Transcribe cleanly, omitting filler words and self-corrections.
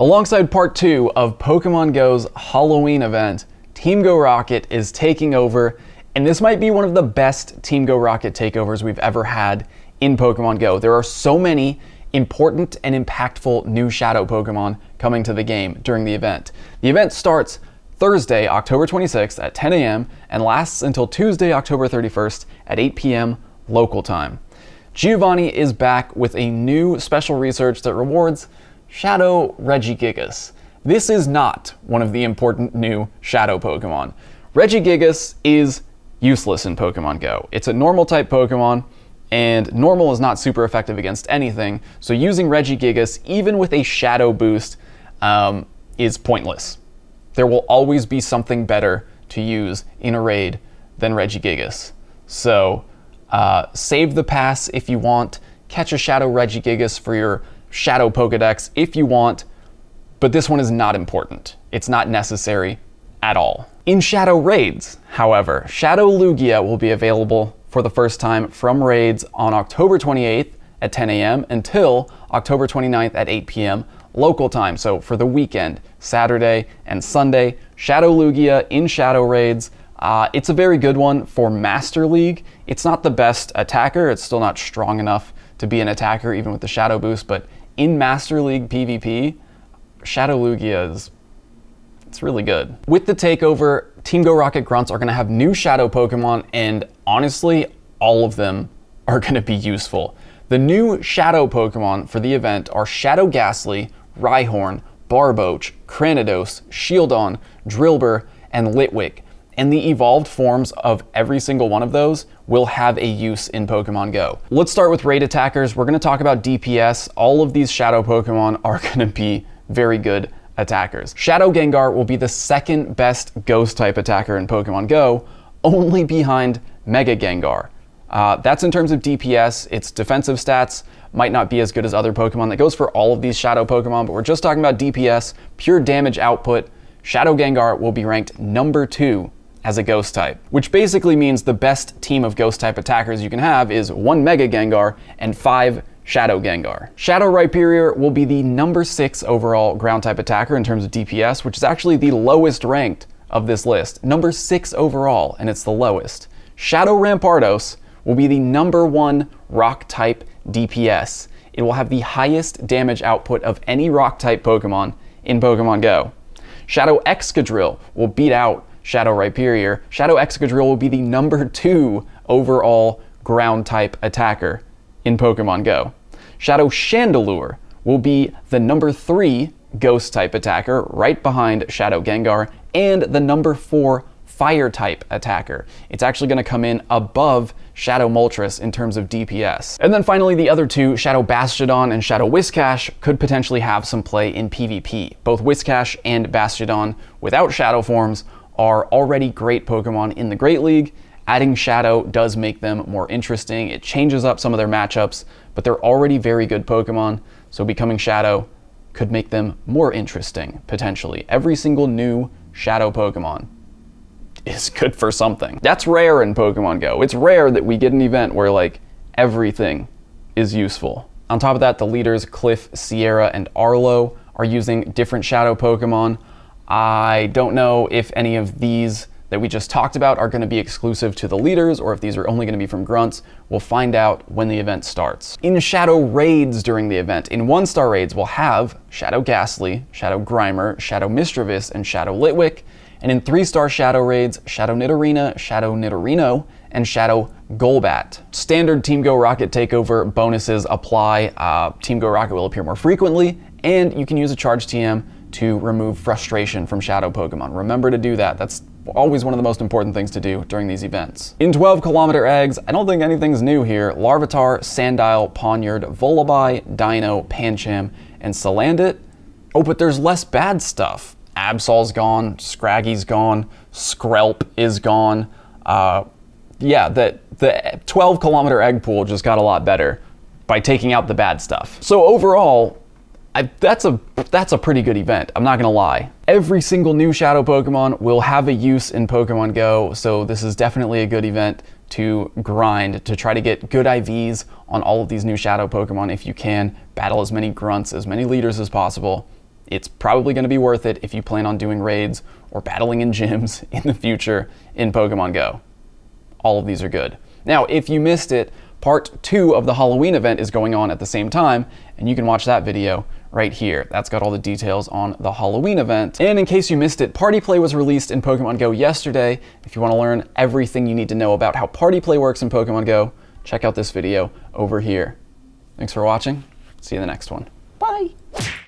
Alongside part 2 of Pokemon Go's Halloween event, Team GO Rocket is taking over, and this might be one of the best Team GO Rocket takeovers we've ever had in Pokemon Go. There are so many important and impactful new Shadow Pokemon coming to the game during the event. The event starts Thursday, October 26th at 10 a.m. and lasts until Tuesday, October 31st at 8 p.m. local time. Giovanni is back with a new special research that rewards Shadow Regigigas. This is not one of the important new Shadow Pokemon. Regigigas is useless in Pokemon Go. It's a normal type Pokemon, and normal is not super effective against anything, so using Regigigas, even with a Shadow boost, is pointless. There will always be something better to use in a raid than Regigigas. So save the pass if you want, catch a Shadow Regigigas for your Shadow Pokedex if you want, but this one is not important. It's not necessary at all. In Shadow Raids, however, Shadow Lugia will be available for the first time from raids on October 28th at 10 a.m. until October 29th at 8 p.m. local time. So for the weekend, Saturday and Sunday, Shadow Lugia in Shadow Raids. It's a very good one for Master League. It's not the best attacker. It's still not strong enough to be an attacker even with the Shadow boost, but in Master League PvP, Shadow Lugia it's really good. With the takeover, Team GO Rocket Grunts are going to have new Shadow Pokemon, and honestly, all of them are going to be useful. The new Shadow Pokemon for the event are Shadow Ghastly, Rhyhorn, Barboach, Cranidos, Shieldon, Drillbur, and Litwick. And the evolved forms of every single one of those will have a use in Pokemon Go. Let's start with raid attackers. We're going to talk about DPS. All of these Shadow Pokemon are going to be very good attackers. Shadow Gengar will be the second best Ghost type attacker in Pokemon Go, only behind Mega Gengar. That's in terms of DPS. Its defensive stats might not be as good as other Pokemon. That goes for all of these Shadow Pokemon, but we're just talking about DPS, pure damage output. Shadow Gengar will be ranked number 2 as a Ghost type, which basically means the best team of Ghost type attackers you can have is 1 Mega Gengar and 5 Shadow Gengar. Shadow Rhyperior will be the number 6 overall ground type attacker in terms of DPS, which is actually the lowest ranked of this list. Number 6 overall, and it's the lowest. Shadow Rampardos will be the number 1 rock type DPS. It will have the highest damage output of any rock type Pokemon in Pokemon Go. Shadow Excadrill will beat out Shadow Rhyperior. Shadow Excadrill will be the number 2 overall ground type attacker in Pokemon Go. Shadow Chandelure will be the number 3 Ghost type attacker, right behind Shadow Gengar, and the number 4 Fire type attacker. It's actually going to come in above Shadow Moltres in terms of DPS. And then finally, the other two, Shadow Bastiodon and Shadow Whiscash, could potentially have some play in PvP. Both Whiscash and Bastiodon, without Shadow forms, are already great Pokemon in the Great League. Adding Shadow does make them more interesting. It changes up some of their matchups, but they're already very good Pokemon, so becoming Shadow could make them more interesting, potentially. Every single new Shadow Pokemon is good for something. That's rare in Pokemon Go. It's rare that we get an event where, like, everything is useful. On top of that, the leaders, Cliff, Sierra, and Arlo, are using different Shadow Pokemon. I don't know if any of these that we just talked about are going to be exclusive to the leaders or if these are only going to be from grunts. We'll find out when the event starts. In Shadow Raids during the event, in 1-star raids, we'll have Shadow Ghastly, Shadow Grimer, Shadow Mischievous, and Shadow Litwick. And in 3-star Shadow Raids, Shadow Nidorina, Shadow Nidorino, and Shadow Golbat. Standard Team GO Rocket Takeover bonuses apply. Team GO Rocket will appear more frequently, and you can use a Charge TM to remove frustration from Shadow Pokemon. Remember to do that. That's always one of the most important things to do during these events. In 12-kilometer eggs, I don't think anything's new here. Larvitar, Sandile, Poniard, Volibeye, Dino, Pancham, and Salandit. Oh, but there's less bad stuff. Absol's gone, Scraggy's gone, Skrelp is gone. Yeah, the 12-kilometer egg pool just got a lot better by taking out the bad stuff. So overall, that's a pretty good event, I'm not gonna lie. Every single new Shadow Pokemon will have a use in Pokemon Go, so this is definitely a good event to grind, to try to get good IVs on all of these new Shadow Pokemon if you can, battle as many grunts, as many leaders as possible. it's probably going to be worth it if you plan on doing raids or battling in gyms in the future in Pokemon Go. All of these are good. Now, if you missed it, part 2 of the Halloween event is going on at the same time, and you can watch that video right here. That's got all the details on the Halloween event. And in case you missed it, Party Play was released in Pokemon Go yesterday. If you want to learn everything you need to know about how Party Play works in Pokemon Go, check out this video over here. Thanks for watching. See you in the next one. Bye.